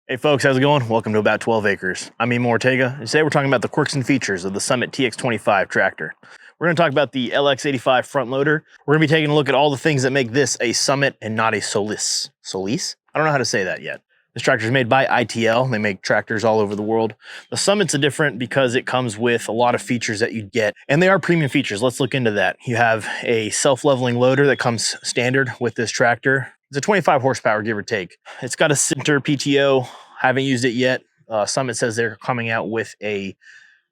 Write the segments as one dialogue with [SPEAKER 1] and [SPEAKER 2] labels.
[SPEAKER 1] Hey folks, how's it going? Welcome to About 12 Acres. I'm Emo Ortega, and today we're talking about the quirks and features of the Summit TX-25 tractor. We're going to talk about the LX85 front loader. We're going to be taking a look at all the things that make this a Summit and not a Solis. Solis? I don't know how to say that yet. This tractor is made by ITL. They make tractors all over the world. The Summit's different because it comes with a lot of features that you get, and they are premium features. Let's look into that. You have a self-leveling loader that comes standard with this tractor. It's a 25 horsepower, give or take. It's got a center PTO. Haven't used it yet. Summit says they're coming out with a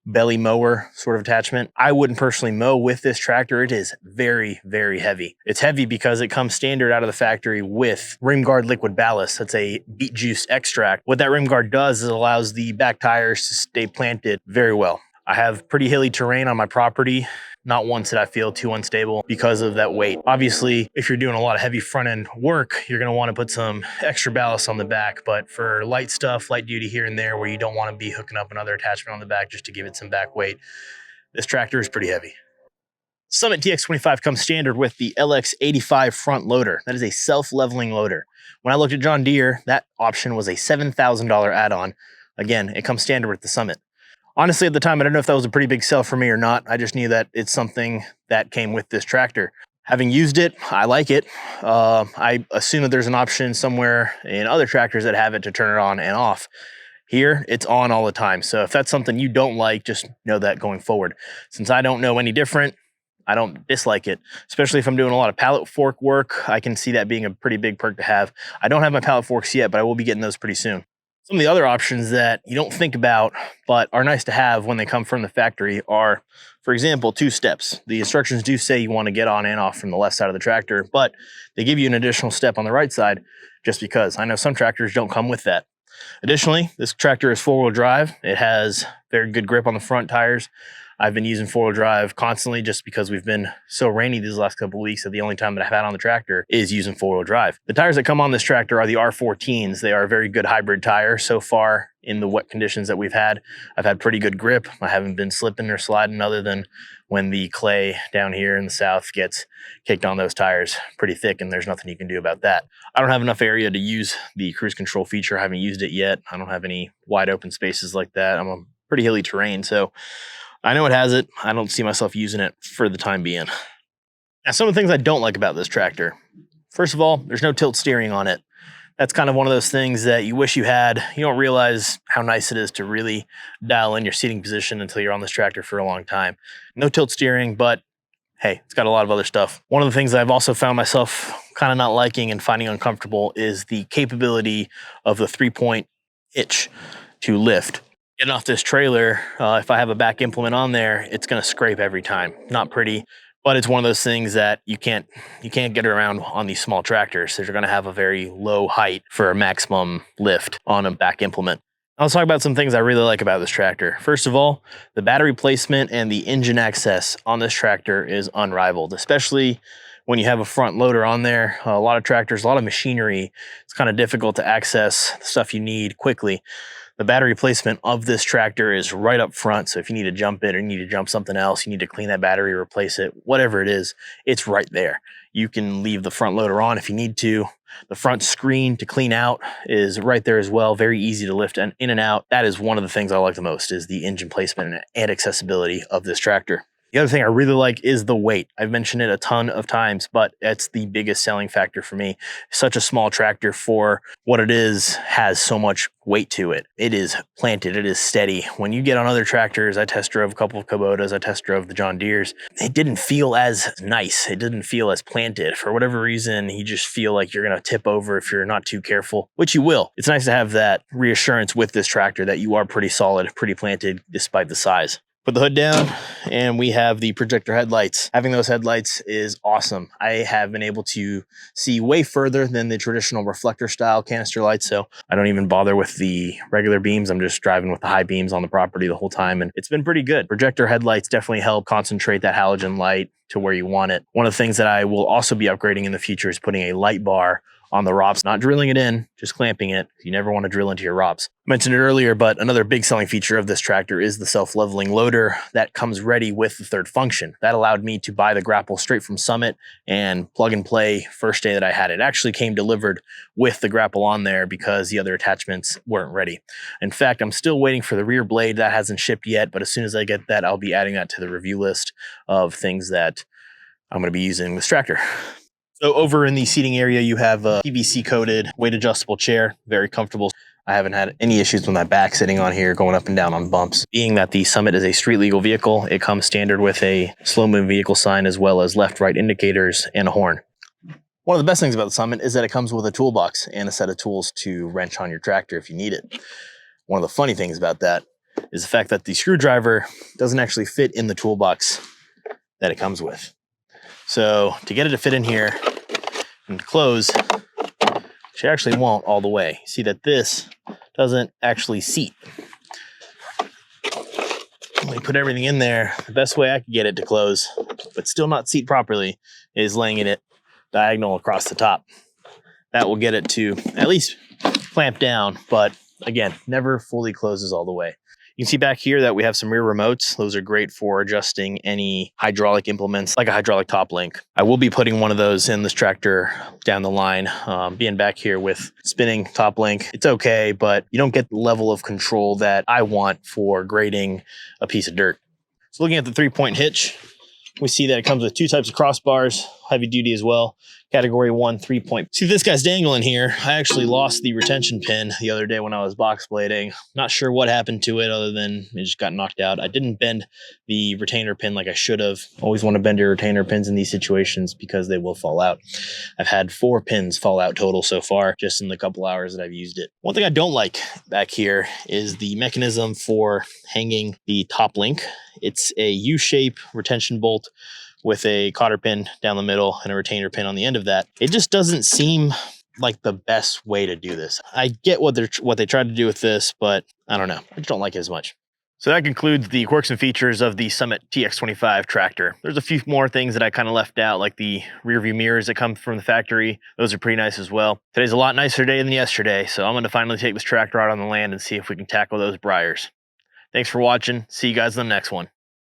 [SPEAKER 1] belly mower sort of attachment. I wouldn't personally mow with this tractor. It is very, very heavy. It's heavy because it comes standard out of the factory with rim guard liquid ballast. That's a beet juice extract. What that rim guard does is it allows the back tires to stay planted very well. I have pretty hilly terrain on my property. Not once did I feel too unstable because of that weight. Obviously, if you're doing a lot of heavy front end work, you're gonna wanna put some extra ballast on the back, but for light stuff, light duty here and there, where you don't wanna be hooking up another attachment on the back just to give it some back weight, this tractor is pretty heavy. Summit TX-25 comes standard with the LX85 front loader. That is a self-leveling loader. When I looked at John Deere, that option was a $7,000 add-on. Again, it comes standard with the Summit. Honestly, at the time, I don't know if that was a pretty big sell for me or not. I just knew that it's something that came with this tractor. Having used it, I like it. I assume that there's an option somewhere in other tractors that have it to turn it on and off. Here, it's on all the time. So if that's something you don't like, just know that going forward. Since I don't know any different, I don't dislike it, especially if I'm doing a lot of pallet fork work. I can see that being a pretty big perk to have. I don't have my pallet forks yet, but I will be getting those pretty soon. Some of the other options that you don't think about, but are nice to have when they come from the factory are, for example, 2 steps. The instructions do say you want to get on and off from the left side of the tractor, but they give you an additional step on the right side just because. I know some tractors don't come with that. Additionally, this tractor is 4-wheel drive. It has very good grip on the front tires. I've been using 4-wheel drive constantly just because we've been so rainy these last couple of weeks that the only time that I've had on the tractor is using 4-wheel drive. The tires that come on this tractor are the R14s. They are a very good hybrid tire. So far in the wet conditions that we've had, I've had pretty good grip. I haven't been slipping or sliding other than when the clay down here in the south gets kicked on those tires pretty thick, and there's nothing you can do about that. I don't have enough area to use the cruise control feature. I haven't used it yet. I don't have any wide open spaces like that. I'm on pretty hilly terrain, so I know it has it. I don't see myself using it for the time being. Now, some of the things I don't like about this tractor. First of all, there's no tilt steering on it. That's kind of one of those things that you wish you had. You don't realize how nice it is to really dial in your seating position until you're on this tractor for a long time. No tilt steering, but hey, it's got a lot of other stuff. One of the things that I've also found myself kind of not liking and finding uncomfortable is the capability of the 3-point hitch to lift. Getting off this trailer, if I have a back implement on there, it's going to scrape every time. Not pretty, but it's one of those things that you can't get around on these small tractors. So you're going to have a very low height for a maximum lift on a back implement. Now let's talk about some things I really like about this tractor. First of all, the battery placement and the engine access on this tractor is unrivaled, especially when you have a front loader on there. A lot of tractors, a lot of machinery, it's kind of difficult to access the stuff you need quickly. The battery placement of this tractor is right up front. So if you need to jump it or you need to jump something else, you need to clean that battery, replace it, whatever it is, it's right there. You can leave the front loader on if you need to. The front screen to clean out is right there as well. Very easy to lift in and out. That is one of the things I like the most, is the engine placement and accessibility of this tractor. The other thing I really like is the weight. I've mentioned it a ton of times, but it's the biggest selling factor for me. Such a small tractor for what it is has so much weight to it. It is planted, it is steady. When you get on other tractors, I test drove a couple of Kubotas, I test drove the John Deeres, it didn't feel as nice. It didn't feel as planted. For whatever reason, you just feel like you're gonna tip over if you're not too careful, which you will. It's nice to have that reassurance with this tractor that you are pretty solid, pretty planted despite the size. Put the hood down and we have the projector headlights. Having those headlights is awesome. I have been able to see way further than the traditional reflector style canister lights, so I don't even bother with the regular beams. I'm just driving with the high beams on the property the whole time, and it's been pretty good. Projector headlights definitely help concentrate that halogen light to where you want it. One of the things that I will also be upgrading in the future is putting a light bar on the ROPS, not drilling it in, just clamping it. You never want to drill into your ROPS. I mentioned it earlier, but another big selling feature of this tractor is the self-leveling loader that comes ready with the third function. That allowed me to buy the grapple straight from Summit and plug and play first day that I had it. It actually came delivered with the grapple on there because the other attachments weren't ready. In fact, I'm still waiting for the rear blade. That hasn't shipped yet, but as soon as I get that, I'll be adding that to the review list of things that I'm going to be using this tractor. So over in the seating area, you have a PVC coated weight adjustable chair, very comfortable. I haven't had any issues with my back sitting on here, going up and down on bumps. Being that the Summit is a street legal vehicle, it comes standard with a slow moving vehicle sign as well as left-right indicators and a horn. One of the best things about the Summit is that it comes with a toolbox and a set of tools to wrench on your tractor if you need it. One of the funny things about that is the fact that the screwdriver doesn't actually fit in the toolbox that it comes with. So to get it to fit in here and close, she actually won't all the way. See that this doesn't actually seat. When you put everything in there, the best way I could get it to close, but still not seat properly, is laying it diagonal across the top. That will get it to at least clamp down, but again, never fully closes all the way. You can see back here that we have some rear remotes. Those are great for adjusting any hydraulic implements, like a hydraulic top link. I will be putting one of those in this tractor down the line. Being back here with spinning top link, it's okay, but you don't get the level of control that I want for grading a piece of dirt. So looking at the 3-point hitch, we see that it comes with 2 types of crossbars, heavy duty as well. Category 1 3-point. See, this guy's dangling here. I actually lost the retention pin the other day when I was box blading. Not sure what happened to it other than it just got knocked out. I didn't bend the retainer pin like I should have. Always want to bend your retainer pins in these situations because they will fall out. I've had 4 pins fall out total so far just in the couple hours that I've used it. One thing I don't like back here is the mechanism for hanging the top link. It's a U-shape retention bolt with a cotter pin down the middle and a retainer pin on the end of that. It just doesn't seem like the best way to do this. I get what they tried to do with this, but I don't know. I just don't like it as much. So that concludes the quirks and features of the Summit TX-25 tractor. There's a few more things that I kind of left out, like the rear view mirrors that come from the factory. Those are pretty nice as well. Today's a lot nicer day than yesterday, so I'm going to finally take this tractor out on the land and see if we can tackle those briars. Thanks for watching. See you guys in the next one.